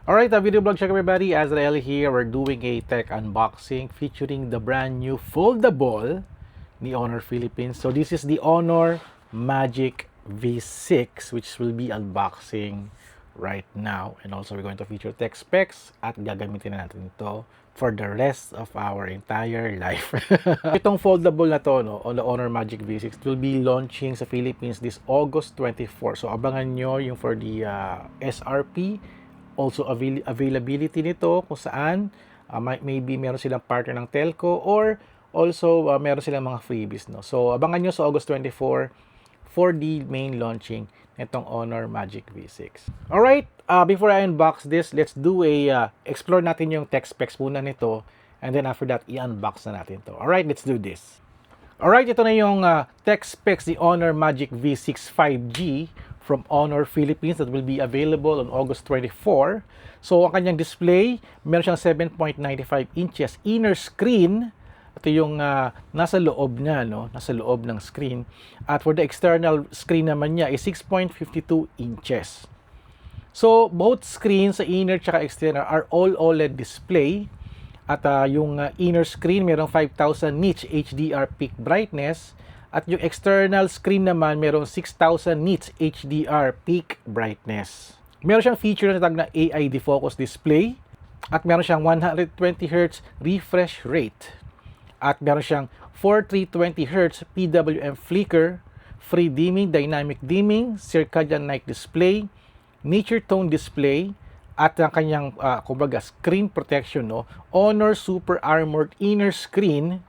Alright, a video blog check everybody. Azrael here. We're doing a tech unboxing featuring the brand new foldable ni Honor Philippines. So this is the Honor Magic V6 which will be unboxing right now. And also we're going to feature tech specs at gagamitin na natin ito for the rest of our entire life. Itong foldable na to, no, on the Honor Magic V6 will be launching sa Philippines this August 24. So abangan nyo yung for the SRP. Also availability nito kung saan maybe meron silang partner ng telco or also meron silang mga freebies, no. So abangan nyo sa August 24 for the main launching nitong Honor Magic V6. Alright, before I unbox this, let's do a explore natin yung tech specs muna nito, and then after that i-unbox na natin to. Alright, let's do this. Alright, ito na yung tech specs ni Honor Magic V6 5G from Honor Philippines that will be available on August 24. So, ang kanyang display, meron siyang 7.95 inches inner screen. Ito yung nasa loob niya, no? Nasa loob ng screen. At for the external screen naman niya is 6.52 inches. So, both screens sa inner at external are all OLED display. At yung inner screen, merong 5,000 nits HDR peak brightness. At yung external screen naman, merong 6,000 nits HDR peak brightness. Meron siyang feature na tag na AI defocus display. At meron siyang 120Hz refresh rate. At meron siyang 4320Hz PWM flicker, free dimming, dynamic dimming, circadian night display, nature tone display, at ang kanyang kumbaga screen protection, no, Honor Super Armored inner screen.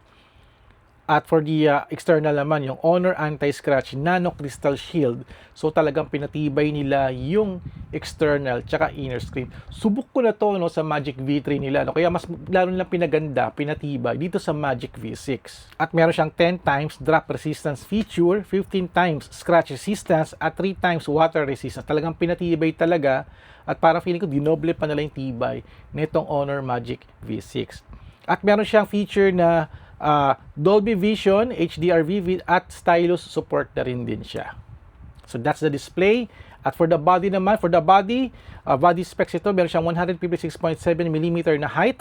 At for the external naman, yung Honor Anti-Scratch Nano Crystal Shield. So talagang pinatibay nila yung external tsaka inner screen. Subok ko na to, no, sa Magic V3 nila, no? Kaya mas lalo nilang pinaganda, pinatibay dito sa Magic V6. At meron siyang 10 times drop resistance feature, 15 times scratch resistance, at 3 times water resistance. Talagang pinatibay talaga. At parang feeling ko dinoble pa nila yung tibay nitong Honor Magic V6. At meron siyang feature na Dolby Vision, HDR-V at stylus support na rin din siya. So that's the display. At for the body naman, body specs ito, meron siyang 156.7mm na height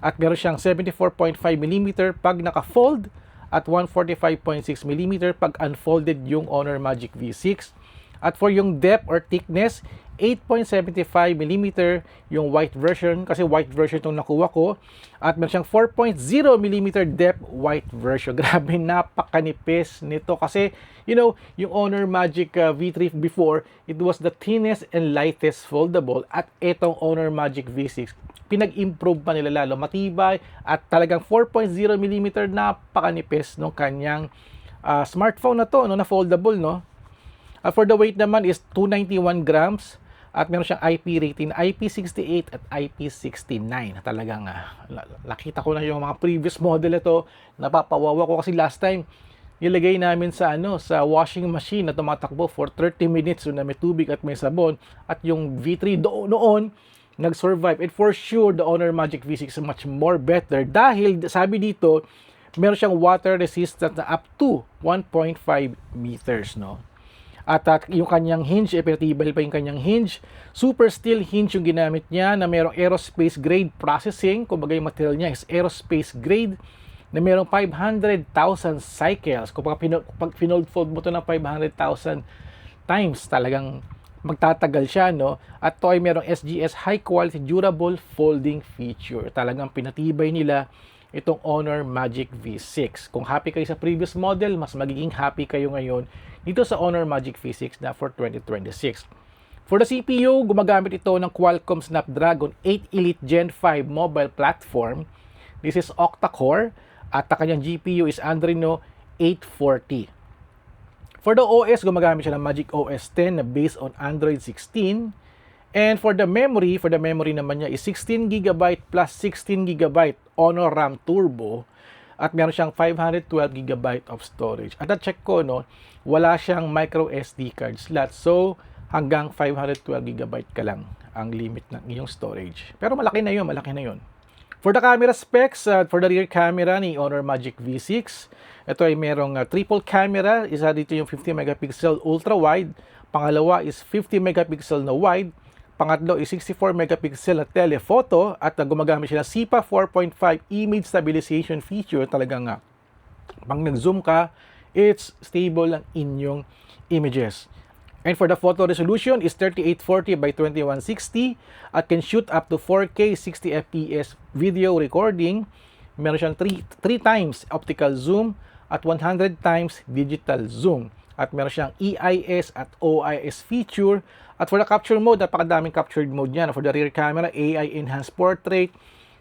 at meron siyang 74.5mm pag naka-fold at 145.6mm pag unfolded yung Honor Magic V6. At for yung depth or thickness, 8.75mm yung white version, kasi white version itong nakuha ko. At meron siyang 4.0mm depth white version. Grabe, napakanipis nito. Kasi, you know, yung Honor Magic V3 before, it was the thinnest and lightest foldable. At itong Honor Magic V6, pinag-improve pa nila lalo. Matibay at talagang 4.0mm, napakanipis ng kanyang smartphone na to, no, na foldable, no. For the weight naman is 291 grams. At meron siyang IP rating IP68 at IP69. Talagang nakita ko na yung mga previous model ito. Napapawawa ko kasi last time nilagay namin sa sa washing machine na tumatakbo for 30 minutes na may tubig at may sabon. At yung V3 noon nag-survive. And for sure the Honor Magic V6 is much more better dahil sabi dito meron siyang water resistant na up to 1.5 meters, no. At yung kanyang hinge, pinatibay pa yung kanyang hinge. Super steel hinge yung ginamit niya na merong aerospace grade processing. Kumbaga yung material niya is aerospace grade na merong 500,000 cycles. Kung pag pinold fold mo to ng 500,000 times, talagang magtatagal siya, no? At to ay merong SGS high quality durable folding feature. Talagang pinatibay nila itong Honor Magic V6. Kung happy kayo sa previous model, mas magiging happy kayo ngayon dito sa Honor Magic V6 na for 2026. For the CPU, gumagamit ito ng Qualcomm Snapdragon 8 Elite Gen 5 mobile platform. This is octa-core at ang kanyang GPU is Adreno 840. For the OS, gumagamit siya ng Magic OS 10 na based on Android 16. And for the memory naman niya is 16GB plus 16GB Honor RAM Turbo. At meron siyang 512GB of storage. At na-check ko, no, wala siyang micro SD card slot. So, hanggang 512GB ka lang ang limit ng iyong storage. Pero malaki na yun. For the camera specs, for the rear camera ni Honor Magic V6, ito ay merong triple camera. Isa dito yung 50 megapixel ultra wide. Pangalawa is 50 megapixel na wide. Pangatlo is 64 megapixel na telephoto at gumagamit siya ng SIPA 4.5 image stabilization feature. Talagang pag nag-zoom ka, it's stable ang inyong images. And for the photo resolution is 3840 by 2160 at can shoot up to 4K 60 FPS video recording. Meron siyang 3 times optical zoom at 100 times digital zoom. At meron siyang EIS at OIS feature. At for the capture mode, napakadaming captured mode niyan. For the rear camera, AI Enhanced Portrait,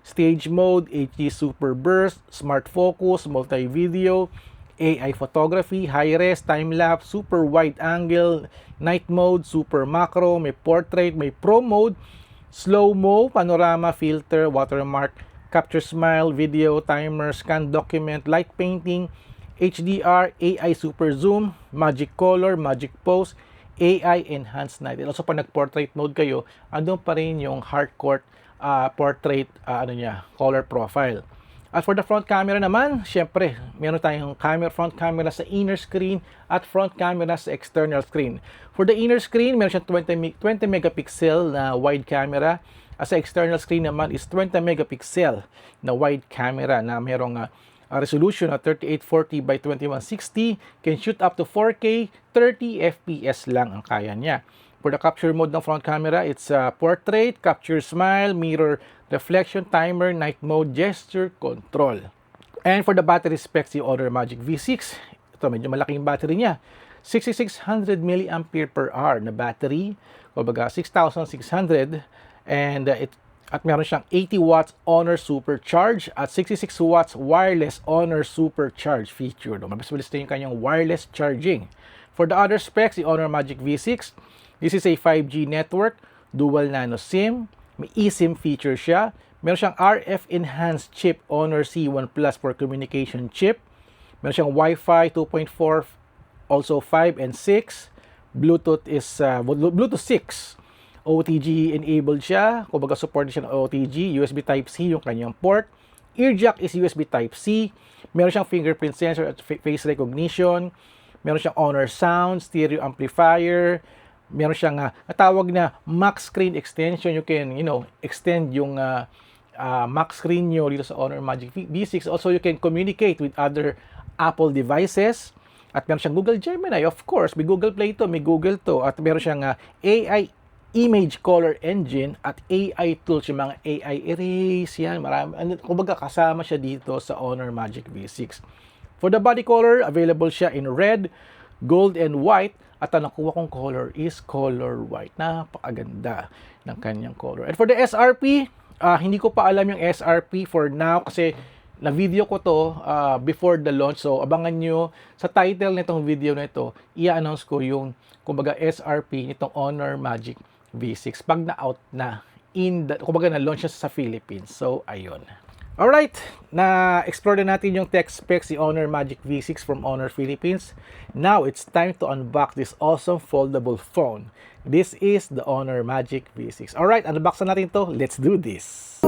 Stage Mode, HD Super Burst, Smart Focus, Multi-Video, AI Photography, High-Res, Time-Lapse, Super Wide Angle, Night Mode, Super Macro, may Portrait, may Pro Mode, Slow-Mo, Panorama, Filter, Watermark, Capture Smile, Video, Timer, Scan Document, Light Painting, HDR, AI Super Zoom, Magic Color, Magic Pose, AI Enhanced Night. And also pag nag-portrait mode kayo, andun pa rin yung hardcore portrait color profile. At for the front camera naman, syempre, meron tayong front camera sa inner screen at front camera sa external screen. For the inner screen, meron siyang 20 megapixel na wide camera. At sa external screen naman is 20 megapixel na wide camera na merong resolution at 3840 by 2160, can shoot up to 4K, 30 FPS lang ang kaya niya. For the capture mode ng front camera, it's portrait, capture smile, mirror reflection, timer, night mode, gesture control. And for the battery specs, yung Honor Magic V6, ito medyo malaking battery niya. 6600 mAh na battery, kumbaga 6600, and at meron siyang 80 watts Honor Supercharge at 66 watts wireless Honor Supercharge feature. Mabilis na yung kanyang wireless charging. For the other specs, the Honor Magic V6, this is a 5G network, dual nano SIM, may eSIM feature siya. Meron siyang RF enhanced chip Honor C1 Plus for communication chip. Meron siyang Wi-Fi 2.4, also 5 and 6. Bluetooth is Bluetooth 6. OTG enabled siya, kumbaga support siya ng OTG, USB Type-C yung kanyang port. Ear jack is USB Type-C. Meron siyang fingerprint sensor at face recognition. Meron siyang Honor Sound, stereo amplifier. Meron siyang natawag na max screen extension. You can, extend yung max screen nyo dito sa Honor Magic V6. Also, you can communicate with other Apple devices. At meron siyang Google Gemini, of course. May Google Play to, may Google to. At meron siyang AI Image Color Engine at AI tools, yung mga AI erase, yan, marami. Kumbaga kasama siya dito sa Honor Magic V6. For the body color, available siya in red, gold, and white. At ang nakuha kong color is color white. Napakaganda ng kanyang color. And for the SRP, hindi ko pa alam yung SRP for now kasi na-video ko to before the launch. So, abangan nyo sa title nitong video na ito, i-announce ko yung, kumbaga, SRP nitong Honor Magic V6 pag na-out na kumbaga na-launch siya sa Philippines. So, ayun. Alright, na-explore na natin yung tech specs si Honor Magic V6 from Honor Philippines. Now, it's time to unbox this awesome foldable phone. This is the Honor Magic V6. Alright, unbox na natin to. Let's do this!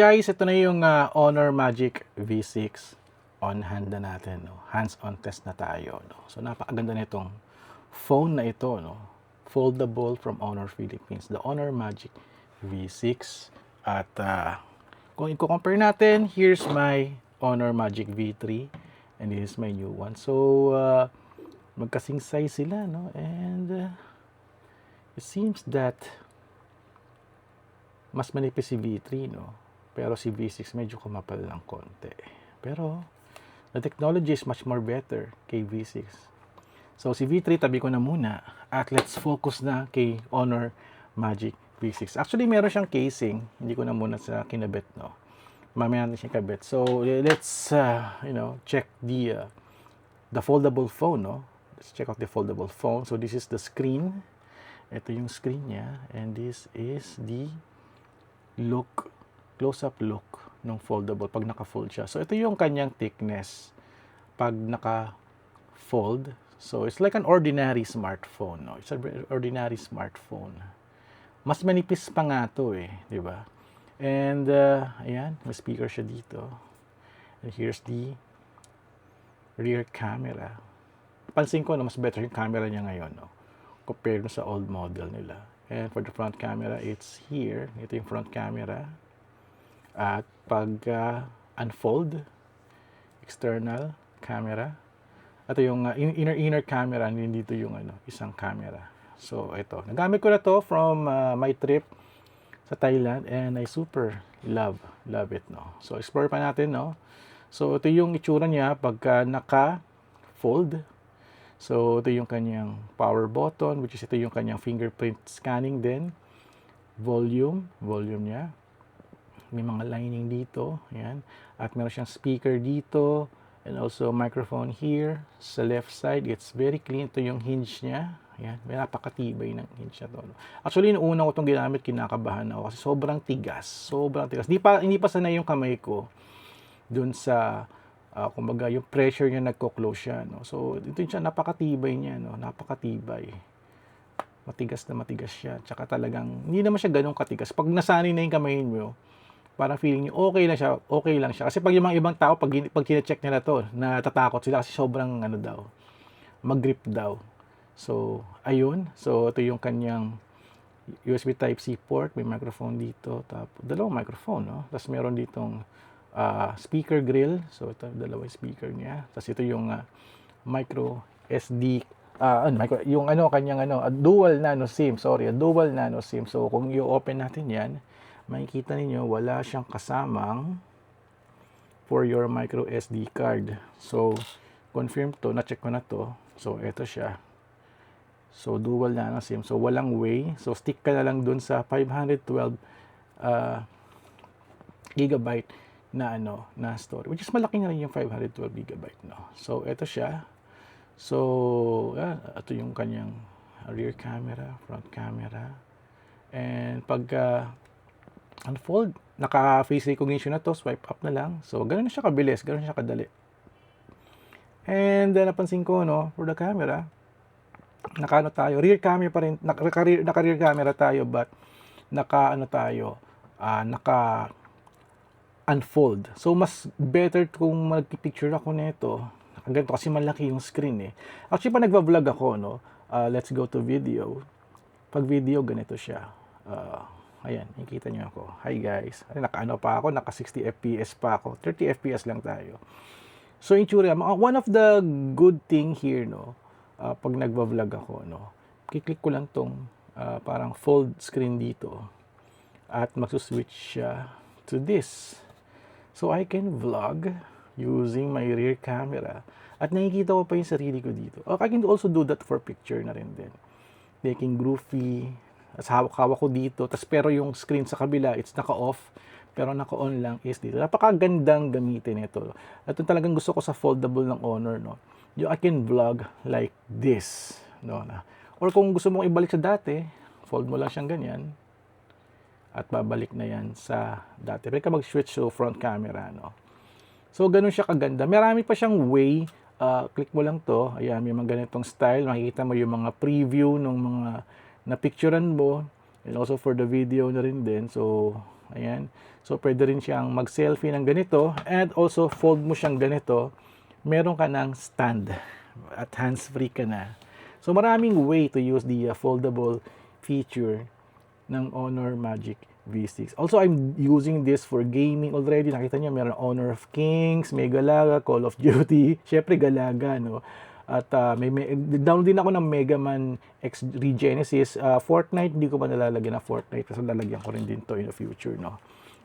guys, ito na yung Honor Magic V6 on hand na natin, no? Hands-on test na tayo, no? So napakaganda nitong phone na ito, no? Foldable from Honor Philippines, the Honor Magic V6. At kung i-compare natin, here's my Honor Magic V3 and this is my new one. So magkasing size sila, no? And it seems that mas manipis si V3, no? Pero si V6 medyo kumapal lang konti. Pero the technology is much more better kay V6. So si V3 tabi ko na muna at let's focus na kay Honor Magic V6. Actually meron siyang casing, hindi ko na muna sa kinabit, no? Mamaya natin siya kabit. So let's check the foldable phone, no? Let's check out the foldable phone. So this is the screen. Ito yung screen niya and this is the look, close-up look ng foldable pag naka-fold siya. So ito yung kanyang thickness pag naka-fold. So it's like an ordinary smartphone, no? It's an ordinary smartphone. Mas manipis pa nga to eh, di ba? And ayan, may speaker siya dito. And here's the rear camera. Pansin ko na mas better yung camera niya ngayon, no? Compared sa old model nila. And for the front camera, it's here. Ito yung front camera. At pag unfold, external camera. Ito yung inner camera. Nandito yung isang camera. So, ito. Nagamit ko na to from my trip sa Thailand. And I super love it, no? So, explore pa natin, no? So, ito yung itsura niya pagka naka-fold. So, ito yung kanyang power button, which is ito yung kanyang fingerprint scanning din. Volume niya. May mga lining dito. Ayan. At meron siyang speaker dito. And also microphone here. Sa left side, it's very clean. Ito yung hinge niya. Ayan. May napakatibay ng hinge na to. Actually, noong una ko itong ginamit, kinakabahan ako. Kasi sobrang tigas. Sobrang tigas. Hindi pa sanay yung kamay ko dun sa kumbaga yung pressure niya nagko-close siya, no? So ito siya, napakatibay niya, no? Napakatibay, matigas na matigas siya, tsaka talagang hindi naman siya ganun katigas. Pag nasanay na yung kamay mo, parang feeling niyo okay lang siya, kasi pag yung mga ibang tao pag kine-check nila to, natatakot sila kasi sobrang mag-grip daw. So ayun, so ito yung kanyang USB Type-C port, may microphone dito, tapos dalawang microphone, no? Tapos meron ditong speaker grill. So ito dalawa speaker niya. Tapos ito yung micro SD yung kanyang dual nano SIM. Dual nano SIM. So kung i-open natin 'yan, makikita niyo wala siyang kasamang for your micro SD card. So confirm to, na-check ko na to. So ito siya. So dual nano SIM. So walang way. So stick ka na lang dun sa 512 gigabyte na storage, which is malaki na rin yung 512 gigabyte, no? So ito siya. So ito yung kanyang rear camera, front camera, and pag unfold, naka face recognition na to, swipe up na lang. So ganoon na siya kabilis, ganoon siya kadali. And napansin ko, no, for the camera, rear camera pa rin, naka-rear camera tayo, but naka unfold. So, mas better kung mag-picture ako nito. Ganito kasi malaki yung screen eh. Actually, pa nagva-vlog ako, no? Let's go to video. Pag video, ganito siya. Ayan, nakikita niyo ako. Hi guys. Pa ako, naka 60 FPS pa ako. 30 FPS lang tayo. So, yung tsura, one of the good thing here, no? Pag nagva-vlog ako, no? Kiklik ko lang tong parang fold screen dito. At magsuswitch siya to this. So, I can vlog using my rear camera. At nakikita ko pa yung sarili ko dito. I can also do that for picture na rin din. Making groovy. As hawak-hawak ko dito. Pero yung screen sa kabila, it's naka-off. Pero naka-on lang is dito. Napakagandang gamitin ito. Ito talagang gusto ko sa foldable ng Honor, no? I can vlog like this, no? Or kung gusto mong ibalik sa dati, fold mo lang siyang ganyan. At babalik na yan sa dati. Pwede ka mag-switch to front camera, no? So, ganun siya kaganda. Marami pa siyang way. Click mo lang to. Ayan, may mga ganitong style. Makikita mo yung mga preview ng mga na-picturean mo. And also for the video na rin din. So, Ayan. So, pwede rin siyang mag-selfie ng ganito. And also, fold mo siyang ganito. Meron ka ng stand. At hands-free ka na. So, maraming way to use the foldable feature ng Honor Magic V6. Also, I'm using this for gaming already. Nakita niyo, meron Honor of Kings, may Galaga, Call of Duty. Syempre, Galaga, no? At download din ako ng Mega Man X Regenesis. Fortnite, hindi ko pa nalalagyan na Fortnite. Kasi lalagyan ko rin din to in the future, no?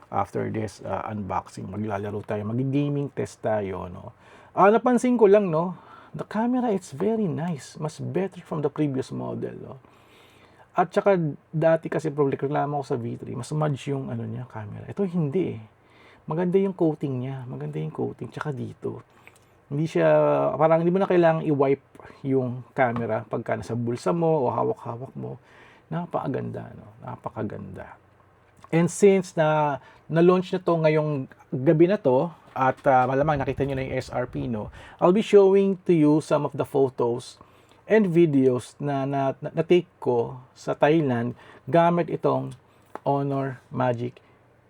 After this unboxing, maglalaro tayo. Mag-gaming test tayo, no? Napansin ko lang, no? The camera, it's very nice. Mas better from the previous model, no? At saka, dati kasi reklamo ko sa V3, mas smudge yung ano niya, camera. Ito hindi eh. Maganda yung coating niya. Maganda yung coating. Tsaka dito. Hindi siya, parang hindi mo na kailangang i-wipe yung camera pagka nasa bulsa mo o hawak-hawak mo. Napakaganda, no? Napakaganda. And since na-launch na to ngayong gabi na to, at malamang nakita nyo na yung SRP, no? I'll be showing to you some of the photos and videos na take ko sa Thailand gamit itong Honor Magic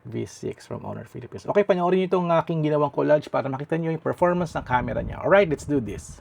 V6 from Honor Philippines. Okay, panoorin nyo itong aking ginawang collage para makita nyo yung performance ng camera niya. Alright, let's do this.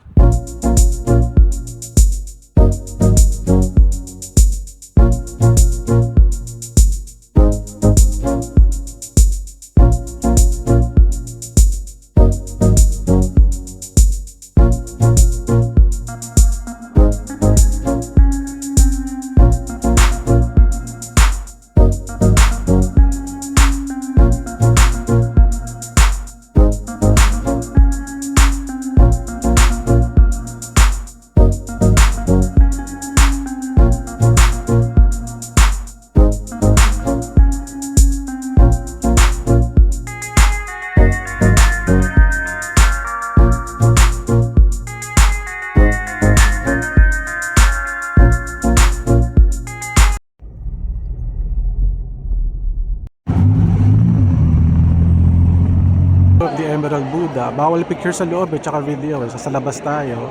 Of the Emerald Buddha. Bawal picture sa loob eh, tsaka video eh. So, sa labas tayo.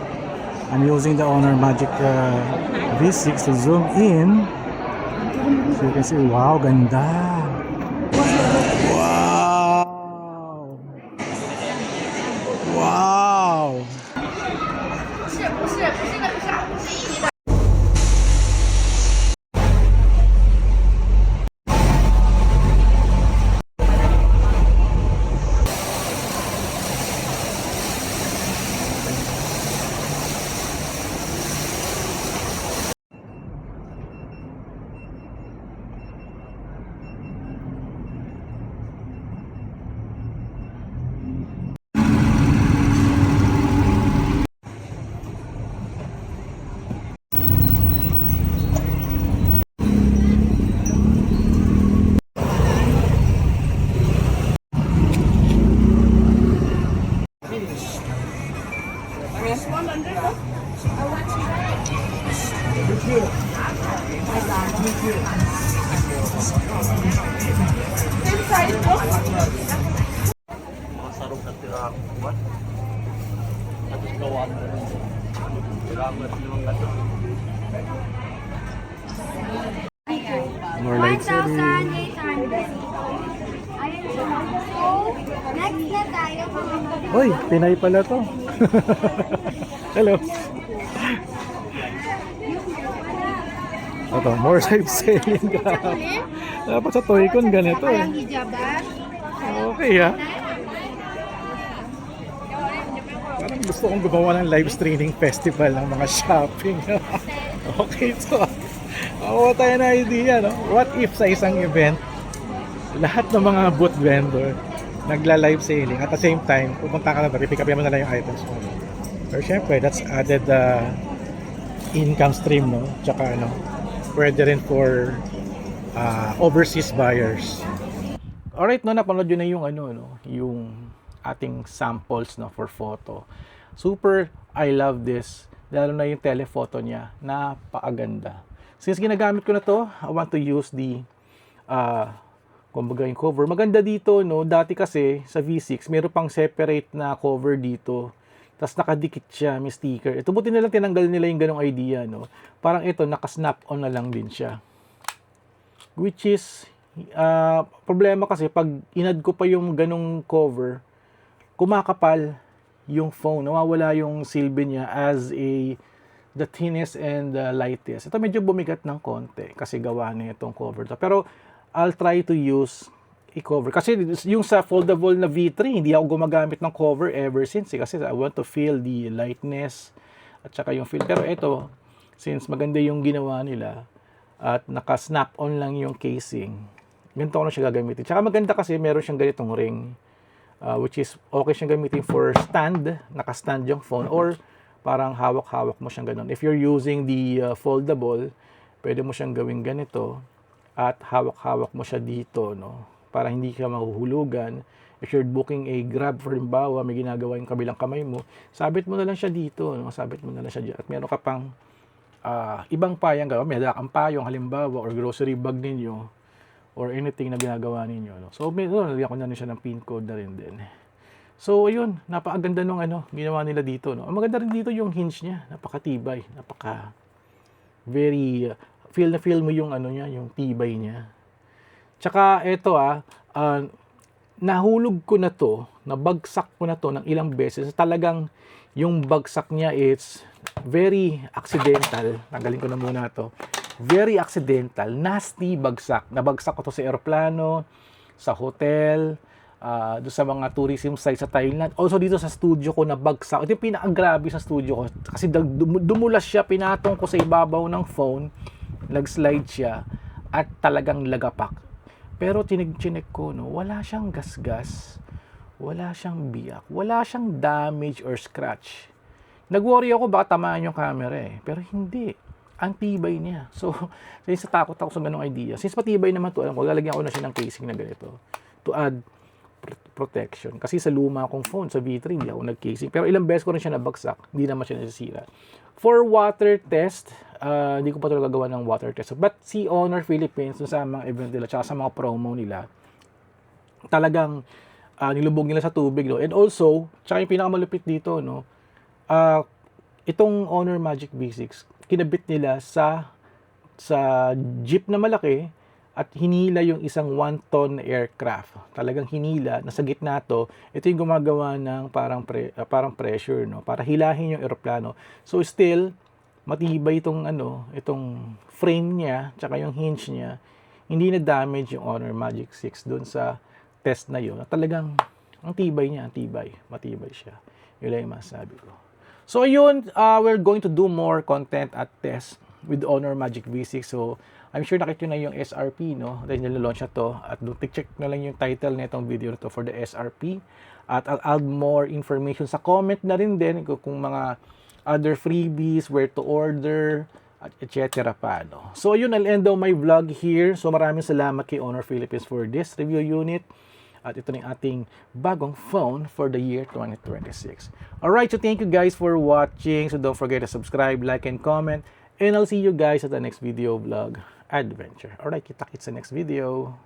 I'm using the Honor Magic V6 to zoom in. So you can see, wow, ganda. Wow. Wow. Masarap na tirang buwan. Tapos gawa mo. Tirang na silang gato. More lights. 1,800. Ayun siya. So, next na tayo mga Uy, Pinay pala to. Hello. Ito, more live selling ka. Dapat sa Toycon ganito eh. Parang hijaban. Okay ha. Parang gusto kong gumawa ng live streaming festival ng mga shopping. Okay to. Makuha tayo na idea, no? What if sa isang event, lahat ng mga booth vendor nagla-live selling at the same time, pupunta ka na doon, pick up mo na lang yung items mo. Pero syempre, that's added income stream, no? Tsaka ano, pwede rin for overseas buyers. Alright, no, napanood yun na yung ano, no, yung ating samples, no, for photo. Super, I love this. Lalo na yung telephoto niya, napakaganda. Since ginagamit ko na to, I want to use the kumbaga yung cover. Maganda dito, no, dati kasi sa V6, meron pang separate na cover dito. Tapos nakadikit siya, may sticker. Ito buti nilang tinanggal nila yung ganong idea, no. Parang ito, naka-snap-on na lang din siya. Which is Problema kasi pag inad ko pa yung ganong cover, kumakapal yung phone, nawawala yung silbi niya as the thinnest and the lightest. Ito medyo bumigat ng konti kasi gawa na itong cover to. Pero I'll try to use i-cover. Kasi yung sa foldable na V3, hindi ako gumagamit ng cover ever since. Kasi I want to feel the lightness at saka yung feel. Pero ito, since maganda yung ginawa nila at naka-snap-on lang yung casing, ganito ko na siya gagamitin. Tsaka maganda kasi meron siyang ganitong ring, which is okay siyang gamitin for stand, naka-stand yung phone, or parang hawak-hawak mo siyang ganun. If you're using the foldable, pwede mo siyang gawing ganito at hawak-hawak mo siya dito, no? Para hindi ka mahuhulugan. If you're booking a Grab, for halimbawa, may ginagawa yung kabilang kamay mo, sabit mo na lang siya dito, no? Sabit mo na lang siya dyan. At meron ka pang ibang payang gawin. May dala kang payong, halimbawa, or grocery bag ninyo, or anything na ginagawa ninyo, no? So, nalagyan ko na rin siya ng pin code na rin din. So, ayun, napakaganda nung ginawa nila dito, no? Ang maganda rin dito yung hinge niya, napakatibay, very, feel na feel mo yung niya, yung tibay niya. Tsaka ito nahulog ko na to, nabagsak ko na to ng ilang beses. Talagang yung bagsak niya is very accidental. Tanggalin ko na muna to. Very accidental, nasty bagsak. Nabagsak ko to sa eroplano, sa hotel, doon sa mga tourism site sa Thailand. Also dito sa studio ko nabagsak. Ito yung pinakagrabe sa studio ko. Kasi dumulas siya, pinatong ko sa ibabaw ng phone, nag-slide siya, at talagang lagapak. Pero chinek ko, no, wala siyang gasgas, wala siyang biyak, wala siyang damage or scratch. Nag-worry ako baka tamaan yung camera pero hindi. Ang tibay niya. So, since takot ako sa ganung idea, since matibay naman to, alam ko, lalagyan ko na siya ng casing na ganito to add protection. Kasi sa luma kong phone, sa V3, hindi ako nag-casing. Pero ilang beses ko rin siya nabagsak, hindi naman siya nasisira. For water test, hindi ko pa talaga gawa ng water test. But si Honor Philippines, sa mga event nila, tsaka sa mga promo nila, talagang nilubog nila sa tubig, no? And also, tsaka yung pinakamalupit dito, no? Itong Honor Magic V6, kinabit nila sa jeep na malaki, at hinila yung isang 1-ton aircraft. Talagang hinila, nasa gitna to. Ito yung gumagawa ng parang pressure, no? Para hilahin yung eroplano. So still, matibay itong frame niya, tsaka yung hinge niya. Hindi na damage yung Honor Magic 6 doon sa test na yun. Talagang, ang tibay niya, matibay siya. Yun lang yung masasabi ko. So ayun, we're going to do more content at test with Honor Magic V6. So, I'm sure nakita na yung SRP, no? Dahil nila-launch na to. At check na lang yung title na itong video na to for the SRP. At I'll add more information sa comment na rin din kung mga other freebies, where to order, at etc. pa, no? So, yun, I'll end my vlog here. So, maraming salamat kay Honor Philippines for this review unit. At ito na yung ating bagong phone for the year 2026. Alright, so thank you guys for watching. So, don't forget to subscribe, like, and comment. And I'll see you guys at the next video vlog adventure. Alright, kita-kits sa next video.